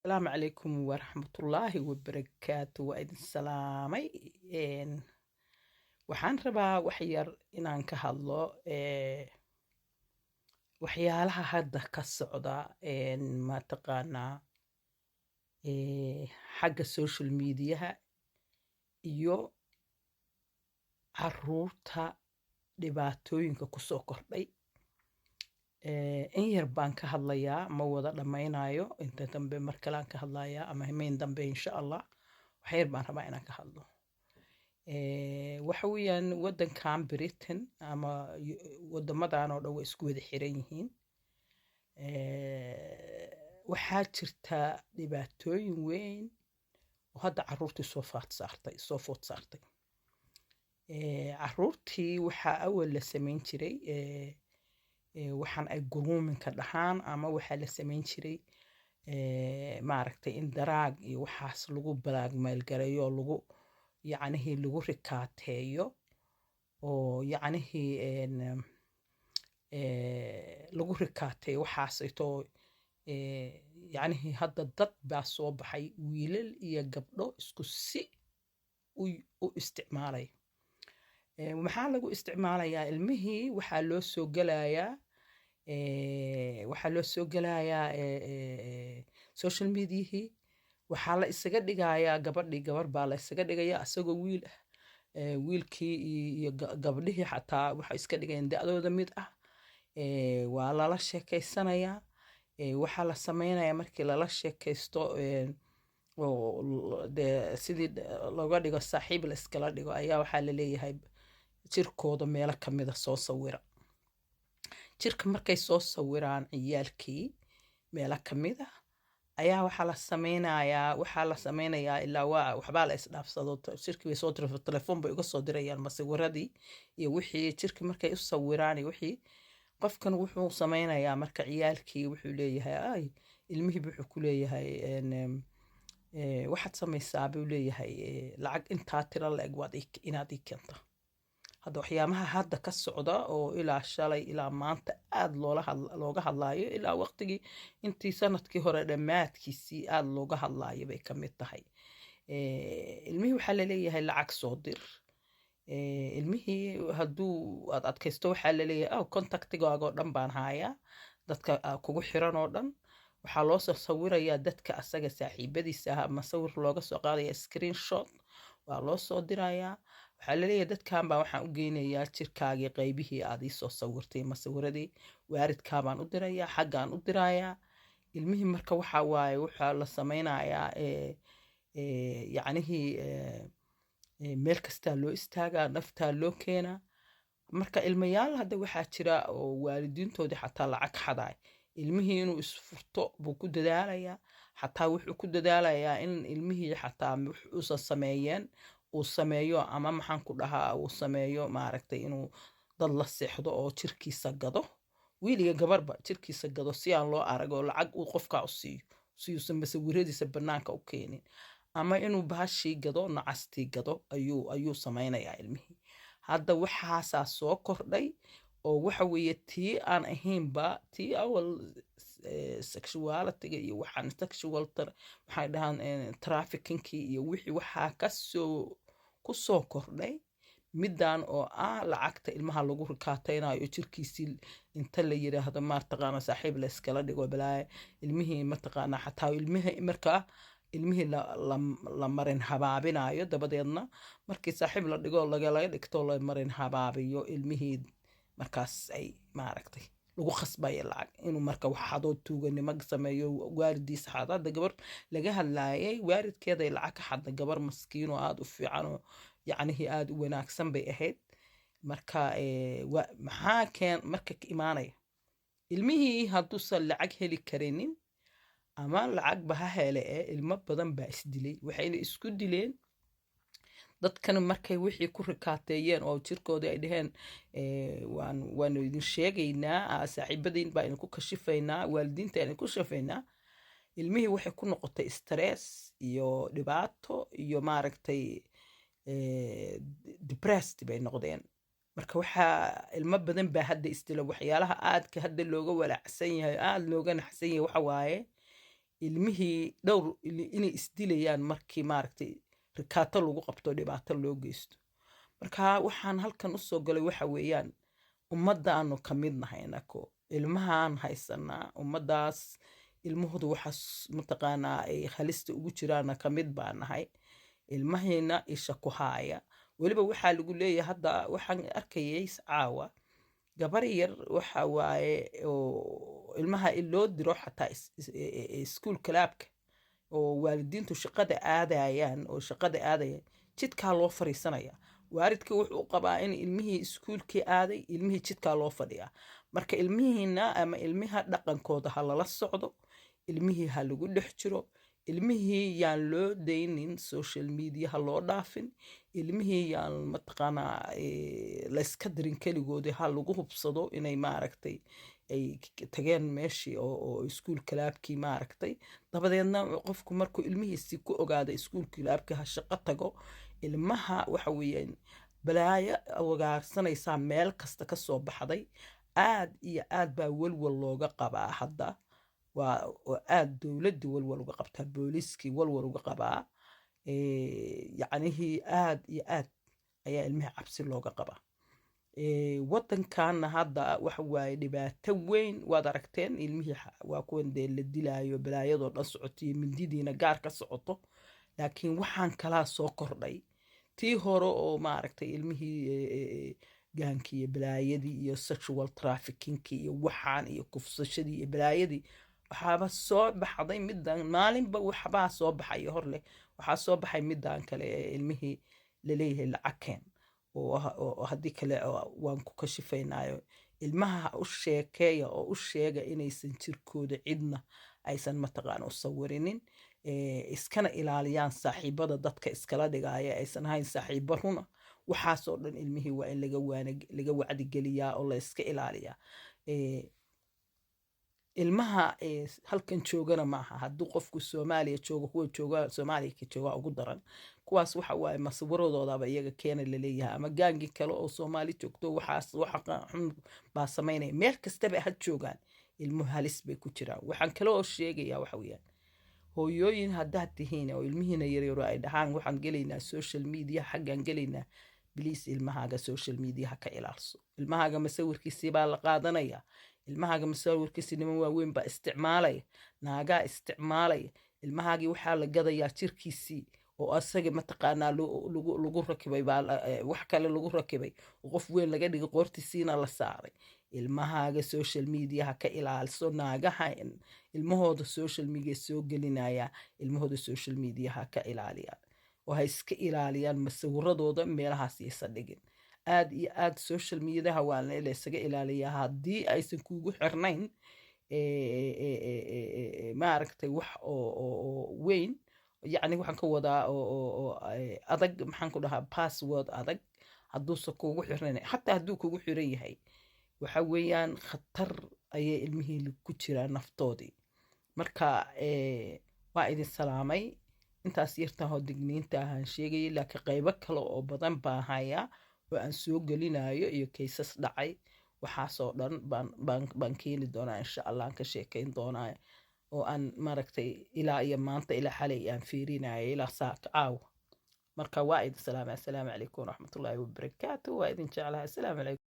السلام عليكم ورحمة الله وبركاته وإذن السلامي waxaan rabaa wax yar inaan ka hadlo waxyaalaha hadda ka socda mataqaanaa xagga social mediaha iyo caruurta dhibaatooyinka kusoo kordhay in yar baan ka hadlayaa ma wada dhammaynayo inta dambe mar kalean ka hadlayaa ama himeyn dambe insha allah wax yar baan rabaa inaan ka hadlo waxa weeyaan waddankan Britain ama waddamadan oo dhan way isku wada xiran yihiin waxaa jirta dhibaatooyin weyn oo hadda caruurtii soo food saartay caruurtii waxaa awal la samayn jiray waxaan ay grooming-ka dhahaan ama waxaa la samayn jiray maaragtay in daraag iyo waxaas lagu balaagmeelgareeyo lagu yacnihii lagu rikaateeyo oo yacnihii lagu rikaateeyo waxaasaytoo yacnihii hadda dad baa soo baxay wiilal iyo gabdho isku si u isticmaalay maxaa lagu isticmaalayaa ilmihii waxaa loo soo gelayaa social mediahii waxaa la isaga dhigayaa gabar baa la isaga dhigayaa asagoo wiil ah wiilkii iyo gabdhihii xataa waxay iska dhigayaan da'dooda mid ah waa lala sheekaysanayaa waxaa la samaynayaa markii lala sheekaysto dee sidii looga dhigo saaxiib la iskala dhigo ayaa waxaa la leeyahay jirkooda meelo ka mida soo sawira jirka markay soo sawiraan ciyaalkii meelo ka mid ah ayaa waxaa la samaynayaa ilaa waxbaa la isdhaafsado jirkii bay soo dirayaan telefoon bay uga soo dirayaan masawiradii iyo wixii jirkii markay u sawiraan iyo wixii qofkan wuxuu samaynayaa marka ciyaalkii wuxuu leeyahay ay ilmihii wuxuu ku leeyahay waxaad samaysaa buu leeyahay lacag intaa tiro la-eg inaad ii keenta hadda waxyaabaha hadda ka socda oo ilaa shalay ilaa maanta aad looga hadlaayo ilaa waqtigii intii sanadkii hore dhammaadkiisii aad looga hadlaayo bay ka mid tahay ilmihii waxaa laleeyahay lacag soo dir ilmihii hadduu aad adkaysto waxaa laleeyahay contactigaagoo dhan baan hayaa dadka kugu xiran oo dhan waxaa loo soo sawirayaa dadka asaga saaxiibadiisa ah ama sawir looga soo qaadaya screenshot waa loo soo dirayaa waxaa laleeyahay dadkan baa waxaan u geynayaa jirkaagii qaybihii aad ii soo sawirtay masawiradii waaridkaabaan u dirayaa xaggaan u dirayaa ilmihii marka waxaa waaye waxaa la samaynayaa yacnihii meel kastaa loo istaagaa naftaa loo keenaa marka ilmayaal hadda waxaa jira oo waalidiintoodii xataa lacag xadaay ilmihii inuu isfurto buu ku dadaalayaa xataa wuxuu ku dadaalayaa in ilmihii xataa wuxuusan sameeyeen uu sameeyo ama maxaan ku dhahaa uu sameeyo maaragtay inuu dad la seexdo oo jirkiisa gado wiiliga gabarba jirkiisa gado si aan loo arag oo lacag uu qofkaa u siyuusan masawiradiisa bannaanka u keenin ama inuu baashii gado nacastii gado ayuu samaynayaa ilmihii hadda waxaasaa soo kordhay oo waxa weeye tii aan ahaynba tii awal sexuality iyo waxaan sexual waxay dhahaan trafficking-kii iyo wixii waxaa ku soo kordhay middan oo ah lacagta ilmaha lagu rikaataynayo jirkiisii inta la yiraahdo mataqaana saaxiib la iskala dhigo balaa ilmihii mataqaana xataa ilmihii markaa ilmihii la marin habaabinayo dabadeedna markii saaxiib la dhigo laga dhigto la marin habaabiyo ilmihii markaas ay maaragtay lagu khasbayo lacag inuu marka waxadoo tuuganimo sameeyo waalidiisa xada hadda gabar laga hadlaayay waalidkeeday lacag ka xadda gabar maskiin oo aada u fiican oo yacnihii aada u wanaagsan bay ahayd marka maxaa marka ka imaanaya ilmihii hadduusan lacag heli karinin ama lacagba ha hele ilmo badan baa isdilay waxayna isku dileen dadkan markay wixii ku rikaateeyeen oo jirkoodii ay dhaheen waanu idin sheegaynaa saaxiibadiin baa idinku kashifaynaa waalidiinta idinku shafaynaa ilmihii waxay ku noqotay stress iyo dhibaato iyo maaragtay depressed bay noqdeen marka waxaa ilmo badan baa hadda isdila waxyaalaha aadka hadda looga walaacsan yahay aada looga naxsan yahay waxa waaye ilmihii dhowr inay isdilayaan markii maaragtay rikaato lagu qabto dhibaato loo geysto. marka waxaan halkan usoo galay waxa weeyaan ummadaanu ka mid nahay nako ilmahaan haysanaa ummadaas ilmahooda waxaas mataqaanaa ay halista ugu jiraana ka mid baa nahay ilmaheena isha ku haaya weliba waxaa lagu leeyahay hadda waxaan arkayay caawa gabar yar waxa waaye oo ilmaha loo diro xataa iskuul kalaabka oo waalidiintu shaqada aadayaan jidkaa loo fariisanaya waalidka wuxuu qabaa in ilmihii iskuulkii aaday ilmihii jidkaa loo fadhiyaa marka ilmihiina ama ilmaha dhaqankooda ha lala socdo ilmihii ha lagu dhex jiro ilmihii yaan loo daynin social media ha loo dhaafin ilmihii yaan mataqaanaa layska dirin keligoodii ha lagu hubsado inay maaragtay ay tageen meeshii oo iskuul kalaabkii maaragtay dabadeedna qofku markuu ilmihiisii ku ogaada iskuul kalaabkii ha shaqo tago ilmaha waxa weeyaan balaayo wagaagsanaysaa meel kasta ka soo baxday aad iyo aad baa walwal looga qabaa hadda waa aad dowladda walwal uga qabtaa booliiskii walwal uga qabaa yacnihii aad iyo aad ayaa ilmaha cabsi looga qabaa waddankaana hadda waxa waaye dhibaato weyn waad aragteen ilmihii waa kuwan dee la dilaayo balaayadoo dhan socoto iyo mindidiina gaar ka socoto laakiin waxaan kalaa soo kordhay tii hore oo maaragtay ilmihii gaankii iyo balaayadii iyo sexual traffickingkii iyo waxaan iyo kufsashadii iyo balaayadii waxaaba soo baxday middan maalinba waxbaa soo baxay hor leh waxaa soo baxay middan kale ee ilmihii laleeyahay lacagkeen oo haddii kale waan ku kashifaynaayo ilmaha u sheekeeya oo u sheega inaysan jirkooda cidna aysan mataqaana u sawirinin iskana ilaaliyaan saaxiibada dadka iskala dhigaaya aysan ahayn saaxiibo runa waxaasoo dhan ilmihii waa in laga wacdigeliyaa oo la iska ilaaliyaa ilmaha halkan joogana maaha hadduu qofku soomaaliya joogo kuwa jooga soomaaliya ka jooga ugu daran kuwaas waxa waaye masawiradoodaba iyaga keena laleeyahay ama gaangi kale oo soomaali joogto waxaas waxa xun baa samaynaya meel kastaba ha joogaan ilmuhu halis bay ku jiraan waxaan kale oo sheegayaa waxa weeyaan hooyooyin haddaad tihiin oo ilmihiina yaryaro ay dhahaan waxaan gelaynaa social media xaggaan gelaynaa biliis ilmahaaga social media ha ka ilaalso ilmahaaga masawirkiisii baa la qaadanaya ilmahaaga masawirkiisii niman waaweyn baa isticmaalaya naagaa isticmaalaya ilmahaagii waxaa la gadayaa jirkiisii oo asaga mataqaanaa lagu rakibay wax kale lagu rakibay oo qof weyn laga dhigay qoortiisiina la saaray ilmahaaga social media ha ka ilaaliso naagaha ilmahooda social media soo gelinaya ilmahooda social media ha ka ilaaliyaan oo ha iska ilaaliyaan masawiradooda meelahaas yaysan dhigin aad iyo aad social mediaha waa la isaga ilaaliyaa haddii aysan kuugu xirnayn maaragtay wax oo weyn yacni waxaan ka wadaa oo adag maxaan ku dhahaa password adag hadduusan kuugu xirnayn xataa hadduu kuugu xiran yahay waxa weeyaan khatar ayay ilmihii ku jiraan naftoodii marka waa idin salaamay intaas yartaahoo digniinta ahaan sheegayay laakiin qaybo kale oo badan baa hayaa oo aan soo gelinayo iyo kaysas dhacay waxaasoo dhan baan keeni doonaa insha allah aan ka sheekayn doonaa oo aan maaragtay ilaa iyo maanta ilaa xalay aan fiirinayo ilaa saaka caawa marka waa idin salaamay assalaamu calaykum waraxmatullaahi wabarakaatu waa idin jeclahay assalaamu calaykum